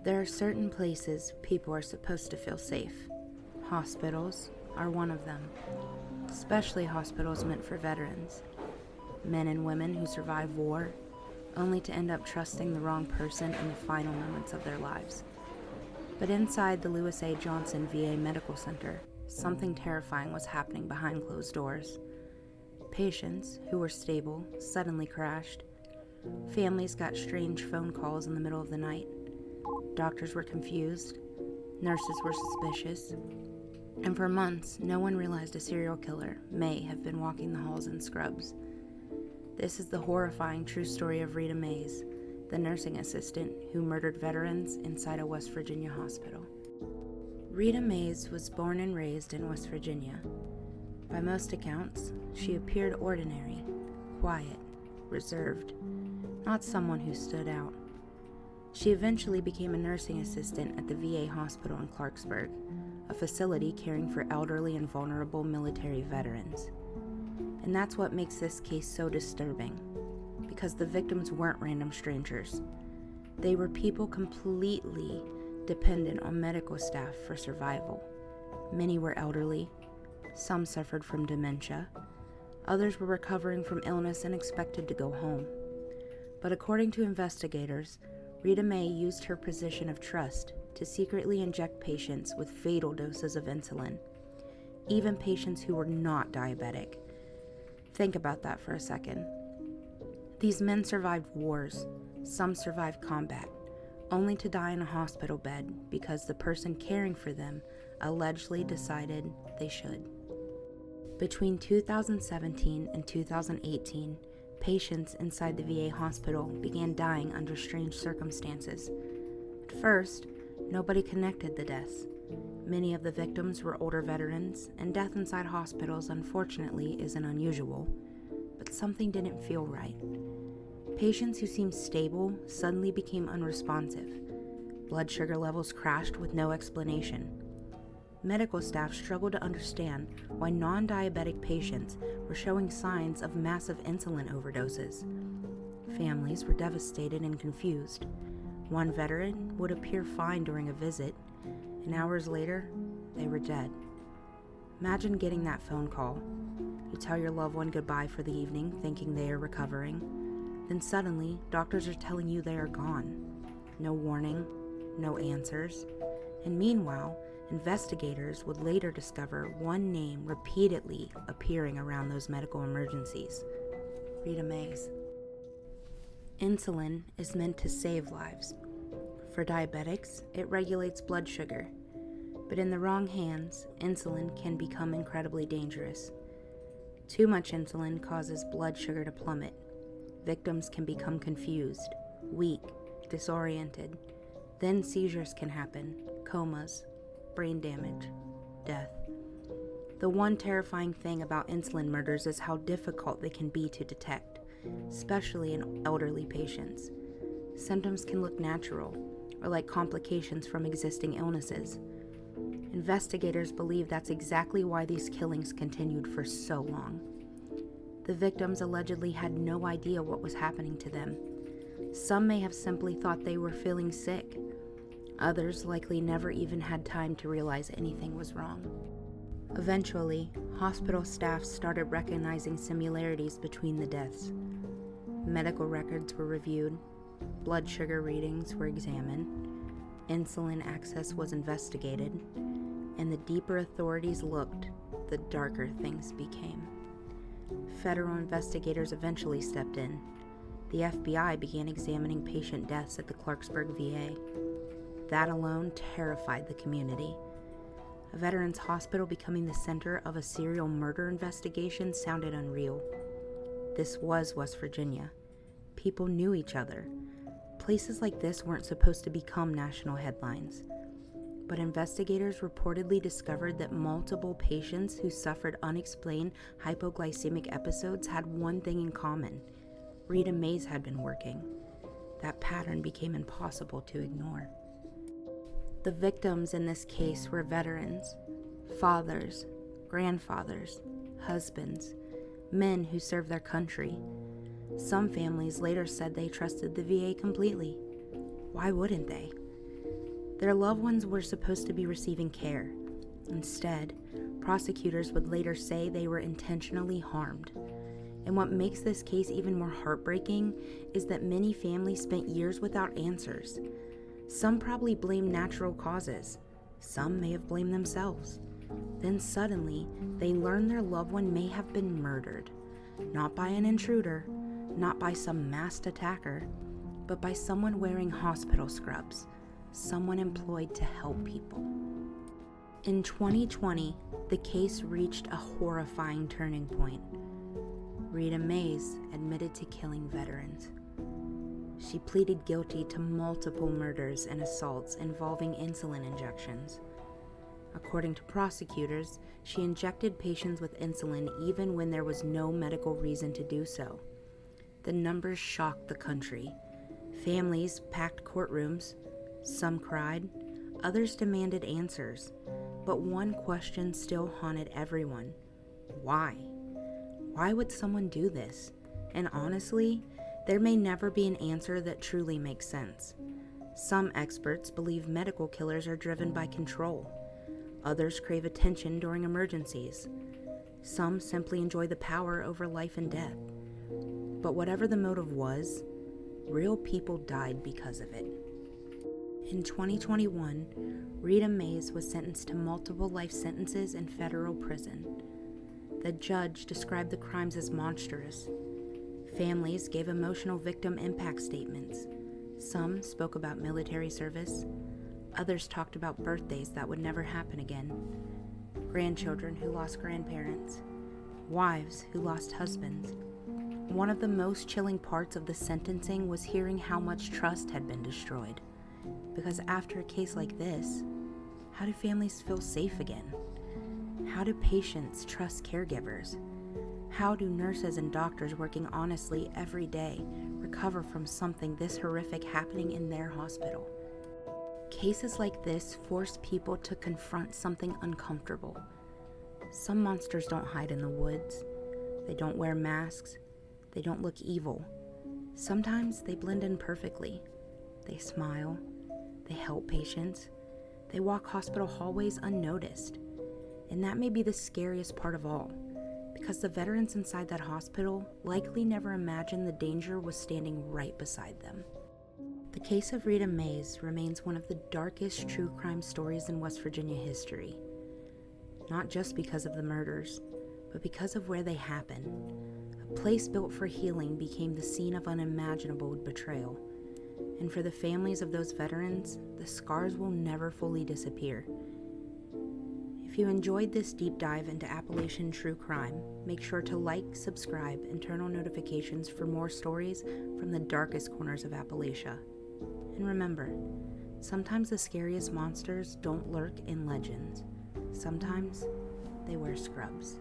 There are certain places people are supposed to feel safe. Hospitals are one of them, especially hospitals meant for veterans. Men and women who survive war, only to end up trusting the wrong person in the final moments of their lives. But inside the Lewis A. Johnson VA Medical Center, something terrifying was happening behind closed doors. Patients who were stable suddenly crashed. Families got strange phone calls in the middle of the night. Doctors were confused. Nurses were suspicious. And for months, no one realized a serial killer may have been walking the halls in scrubs. This is the horrifying true story of Reta Mays, the nursing assistant who murdered veterans inside a West Virginia hospital. Reta Mays was born and raised in West Virginia. By most accounts, she appeared ordinary, quiet, reserved, not someone who stood out. She eventually became a nursing assistant at the VA hospital in Clarksburg, a facility caring for elderly and vulnerable military veterans. And that's what makes this case so disturbing, because the victims weren't random strangers. They were people completely dependent on medical staff for survival. Many were elderly, some suffered from dementia, others were recovering from illness and expected to go home. But according to investigators, Reta May used her position of trust to secretly inject patients with fatal doses of insulin, even patients who were not diabetic. Think about that for a second. These men survived wars, some survived combat, only to die in a hospital bed because the person caring for them allegedly decided they should. Between 2017 and 2018, patients inside the VA hospital began dying under strange circumstances. At first, nobody connected the deaths. Many of the victims were older veterans, and death inside hospitals, unfortunately, isn't unusual. But something didn't feel right. Patients who seemed stable suddenly became unresponsive. Blood sugar levels crashed with no explanation. Medical staff struggled to understand why non-diabetic patients were showing signs of massive insulin overdoses. Families were devastated and confused. One veteran would appear fine during a visit, and hours later, they were dead. Imagine getting that phone call. You tell your loved one goodbye for the evening, thinking they are recovering. Then suddenly, doctors are telling you they are gone. No warning, no answers. And meanwhile, investigators would later discover one name repeatedly appearing around those medical emergencies: Reta Mays. Insulin is meant to save lives. For diabetics, it regulates blood sugar. But in the wrong hands, insulin can become incredibly dangerous. Too much insulin causes blood sugar to plummet. Victims can become confused, weak, disoriented. Then seizures can happen, comas, brain damage, death. The one terrifying thing about insulin murders is how difficult they can be to detect, especially in elderly patients. Symptoms can look natural, or like complications from existing illnesses. Investigators believe that's exactly why these killings continued for so long. The victims allegedly had no idea what was happening to them. Some may have simply thought they were feeling sick. Others likely never even had time to realize anything was wrong. Eventually, hospital staff started recognizing similarities between the deaths. Medical records were reviewed, blood sugar readings were examined, insulin access was investigated, and the deeper authorities looked, the darker things became. Federal investigators eventually stepped in. The FBI began examining patient deaths at the Clarksburg VA. That alone terrified the community. A veterans hospital becoming the center of a serial murder investigation sounded unreal. This was West Virginia. People knew each other. Places like this weren't supposed to become national headlines. But investigators reportedly discovered that multiple patients who suffered unexplained hypoglycemic episodes had one thing in common: Reta Mays had been working. That pattern became impossible to ignore. The victims in this case were veterans, fathers, grandfathers, husbands, men who served their country. Some families later said they trusted the VA completely. Why wouldn't they? Their loved ones were supposed to be receiving care. Instead, prosecutors would later say they were intentionally harmed. And what makes this case even more heartbreaking is that many families spent years without answers. Some probably blamed natural causes. Some may have blamed themselves. Then suddenly, they learned their loved one may have been murdered. Not by an intruder, not by some masked attacker, but by someone wearing hospital scrubs, someone employed to help people. In 2020, the case reached a horrifying turning point. Reta Mays admitted to killing veterans. She pleaded guilty to multiple murders and assaults involving insulin injections. According to prosecutors, she injected patients with insulin even when there was no medical reason to do so. The numbers shocked the country. Families packed courtrooms. Some cried. Others demanded answers. But one question still haunted everyone. Why? Why would someone do this? And honestly, there may never be an answer that truly makes sense. Some experts believe medical killers are driven by control. Others crave attention during emergencies. Some simply enjoy the power over life and death. But whatever the motive was, real people died because of it. In 2021, Reta Mays was sentenced to multiple life sentences in federal prison. The judge described the crimes as monstrous. Families gave emotional victim impact statements. Some spoke about military service. Others talked about birthdays that would never happen again. Grandchildren who lost grandparents. Wives who lost husbands. One of the most chilling parts of the sentencing was hearing how much trust had been destroyed. Because after a case like this, how do families feel safe again? How do patients trust caregivers? How do nurses and doctors working honestly every day recover from something this horrific happening in their hospital? Cases like this force people to confront something uncomfortable. Some monsters don't hide in the woods. They don't wear masks. They don't look evil. Sometimes they blend in perfectly. They smile. They help patients. They walk hospital hallways unnoticed. And that may be the scariest part of all, because the veterans inside that hospital likely never imagined the danger was standing right beside them. The case of Reta Mays remains one of the darkest true crime stories in West Virginia history. Not just because of the murders, but because of where they happened. A place built for healing became the scene of unimaginable betrayal. And for the families of those veterans, the scars will never fully disappear. If you enjoyed this deep dive into Appalachian true crime, make sure to like, subscribe, and turn on notifications for more stories from the darkest corners of Appalachia. And remember, sometimes the scariest monsters don't lurk in legends. Sometimes they wear scrubs.